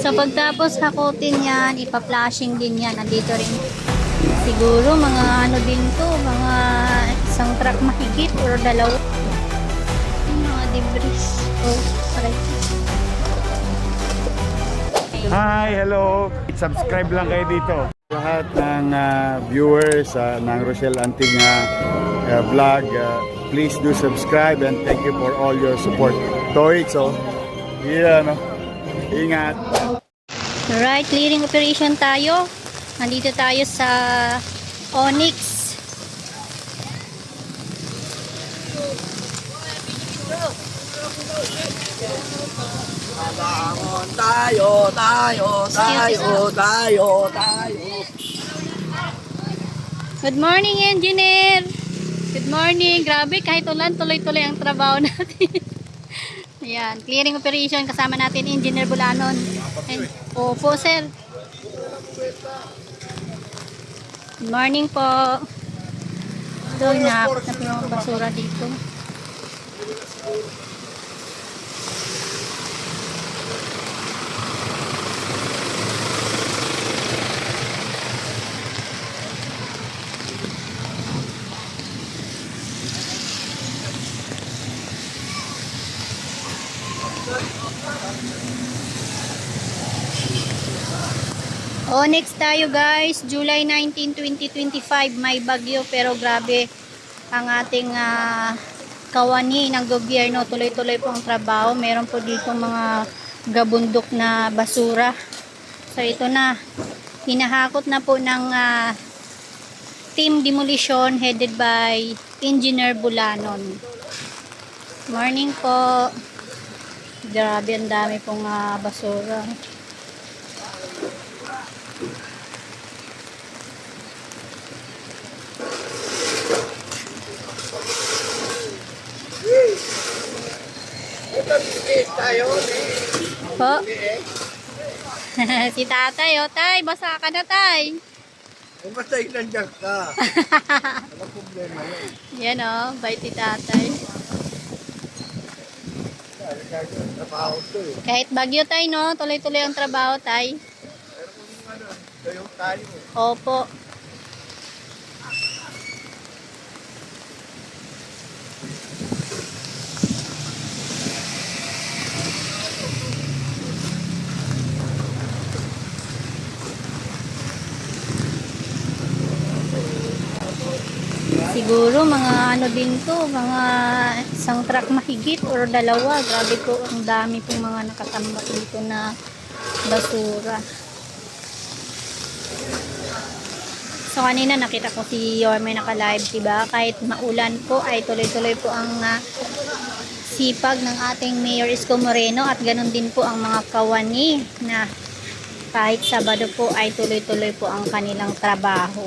So pagtapos hakutin yan, ipa-flashing din yan. Nandito rin siguro mga ano din to, mga isang truck mahigit or dalawa. Mga debris. Oh, right. Hi, hello. Subscribe lang kayo dito. Lahat ng viewers ng Rochelle Anting vlog, please do subscribe and thank you for all your support. Toy, so, no? Ingat. Alright, clearing operation tayo. Nandito tayo sa Onyx. Tayo. Good morning, engineer. Good morning. Grabe, kahit ulan, tuloy-tuloy ang trabaho natin. Ayan, clearing operation. Kasama natin, Engineer Bulanon. Opo, sir. Good morning po. Doon na yung basura dito. Next tayo guys, July 19, 2025, may bagyo pero grabe ang ating kawani ng gobyerno. Tuloy-tuloy po ang trabaho. Meron po dito mga gabundok na basura. So ito na, hinahakot na po ng team demolition headed by Engineer Bulanon. Morning po. Grabe, ang dami pong basura. Po. Si tatay, tay, basa ka na, tay. Basta ilandiyan ka. Ano problema yun? Yan bait si tatay. Trabaho to eh. Kahit bagyo, tay, no? Tuloy-tuloy ang trabaho, tay. Pero kung ito yung tayo. Opo. Siguro mga ano din to, mga isang truck mahigit or dalawa. Grabe po, ang dami pong mga nakatambak dito na basura. So kanina nakita ko si Yorme naka-live, diba? Kahit maulan po ay tuloy-tuloy po ang sipag ng ating Mayor Isko Moreno at ganun din po ang mga kawani na kahit Sabado po ay tuloy-tuloy po ang kanilang trabaho.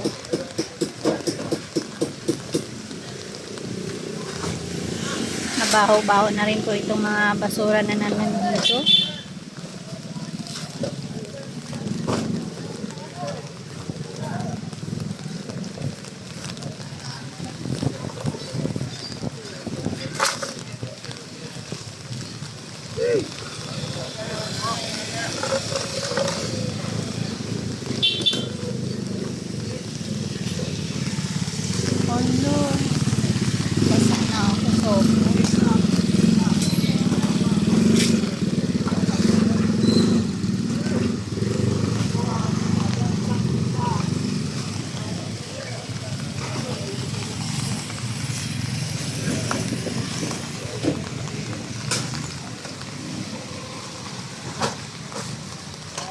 Nabaho-baho na rin po itong mga basura na nandito. Oh no. Basa na ako.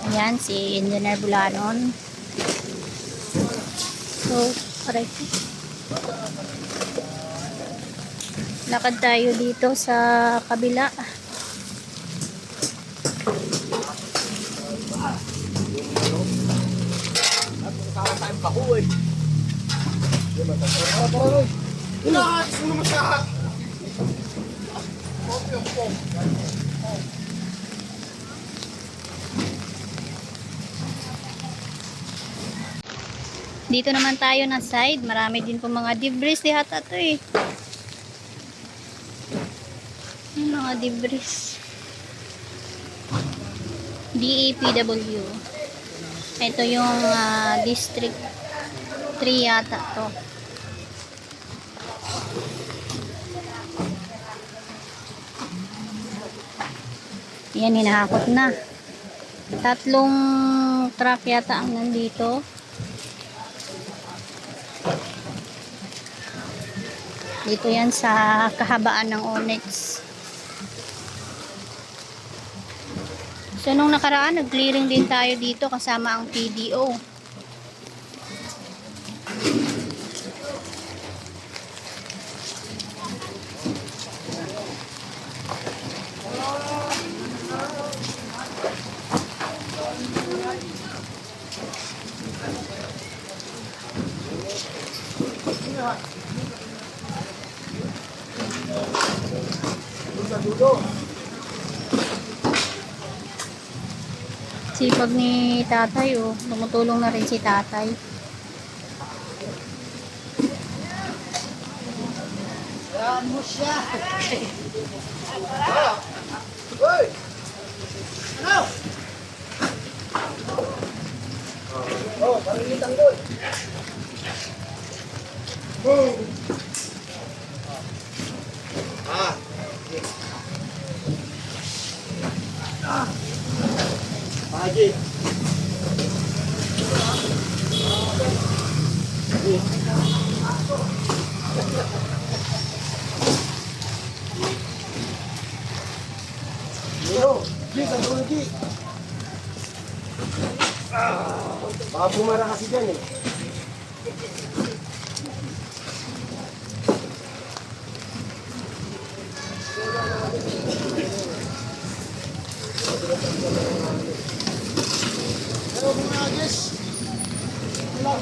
Ayan, si Engineer Bulanon. So, alright. Lakad tayo dito sa kabila. Dito naman tayo na side. Marami din po mga debris. Di hata to eh. Yung mga debris. DAPW. Ito yung District 3 yata to. Yan, hinahakot na. 3 truck yata ang nandito. Dito yan sa kahabaan ng Onyx. So, nung nakaraan, nag-clearing din tayo dito kasama ang PDO. Sipag ni tatay, oh. Tumutulong na rin si tatay. Mo siya. Hoy! Ano? Oh, parang itanggol. Boom! Ah. Pagi. Yo, bisa dulu Ji. Baka bumara kasi dyan eh. Hello mga agis. Hello.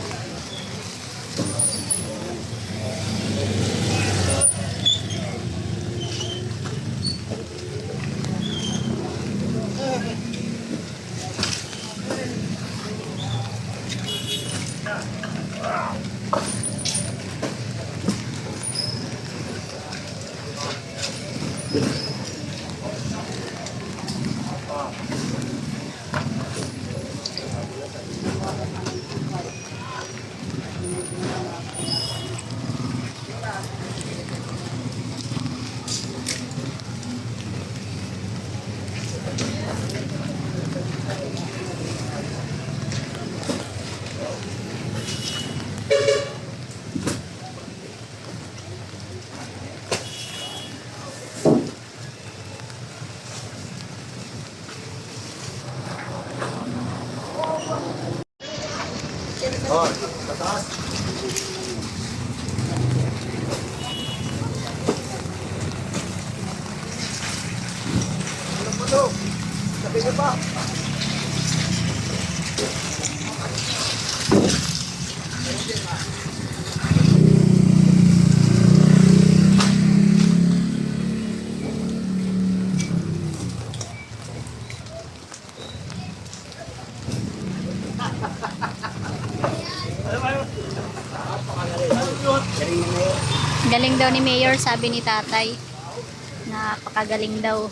Oh, tataas. Ano po to? Sabi niyo pa. Galing daw ni Mayor, sabi ni tatay. Napakagaling daw.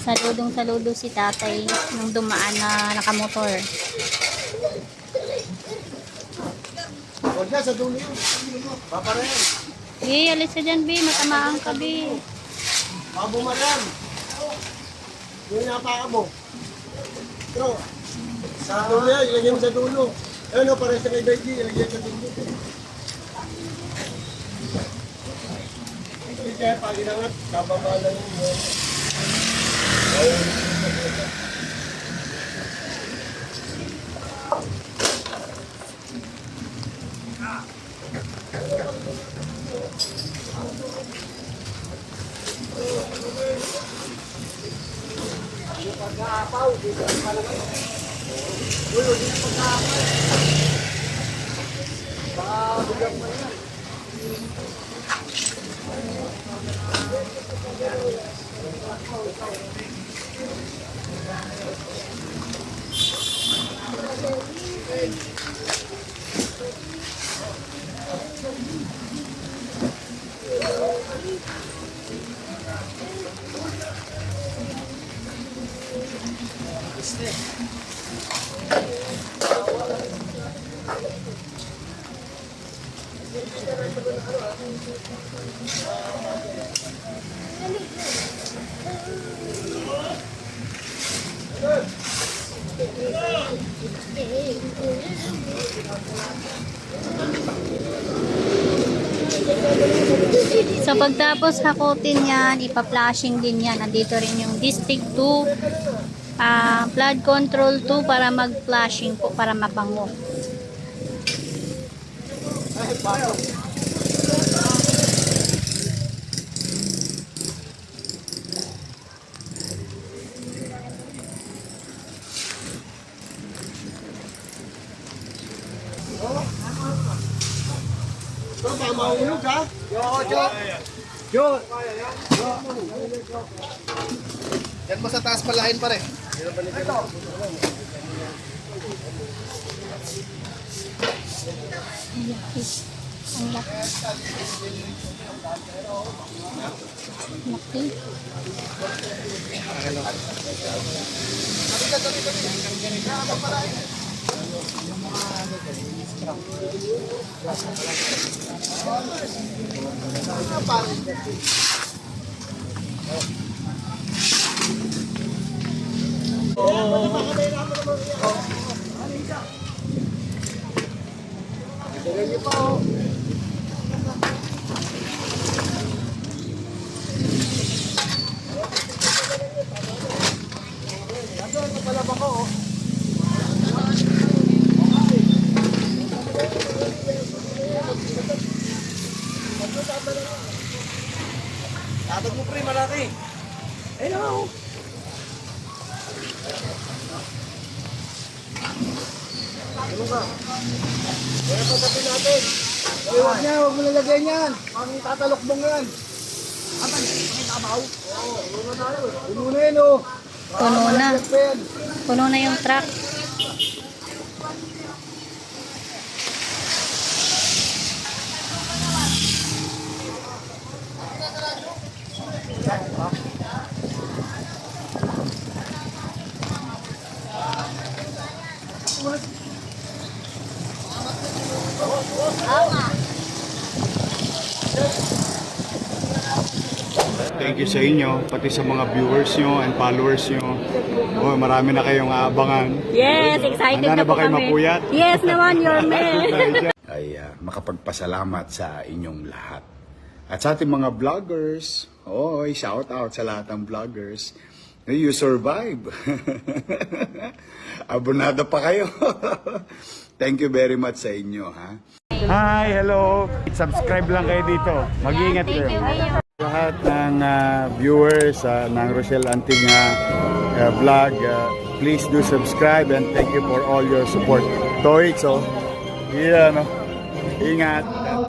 Saludong-saludo si tatay nung dumaan na nakamotor. Huwag na, sa dulo yun. Paparan. Alis ka dyan, B. Matamaan ka, B. Baka bumaran. Yung napaka mo. Pero, sa dulo yan, ilagay mo sa dulo. Ano, parang sa kay Becky, ilagay sa dulo. Hindi kaya pag inangat, kababalan mo. Pag-aapaw, dito ang palagay. Ulo, dito pag-aapaw. Baka bilang mo yan. So pagtapos hakutin yan, ipa-flashing din yan. Nandito rin yung District 2, Flood Control 2 para mag-flashing po, para mabango. Bro, baka mahulog ha? Jo! Yan mo sa taas palahin pare. Ang laki. Ang laki. Laki. Tatag mo pre, malaki. Ayun na ako. Kaya pagkapin natin. Huwag niya, huwag mo nalagyan yan. Ang tatalokbong yan. Atan, may tabaw. Oo, puno na yun. Puno na yun, oh. Puno na. Pen. Puno na yung truck. Thank you sa inyo, pati sa mga viewers nyo and followers nyo. Oh, marami na kayong aabangan. Yes, excited Handa na na po ba kayo kami. mapuyat? Yes naman, your man. Ay makapagpasalamat sa inyong lahat. At sa ating mga vloggers, shout out sa lahat ng vloggers. You survive. Abonado pa kayo. Thank you very much sa inyo, ha? Hi, hello. Subscribe lang kayo dito. Mag-iingat kayo. Lahat ng viewers ng Rochelle Antig vlog, please do subscribe and thank you for all your support. Toits, yeah, no? Ingat.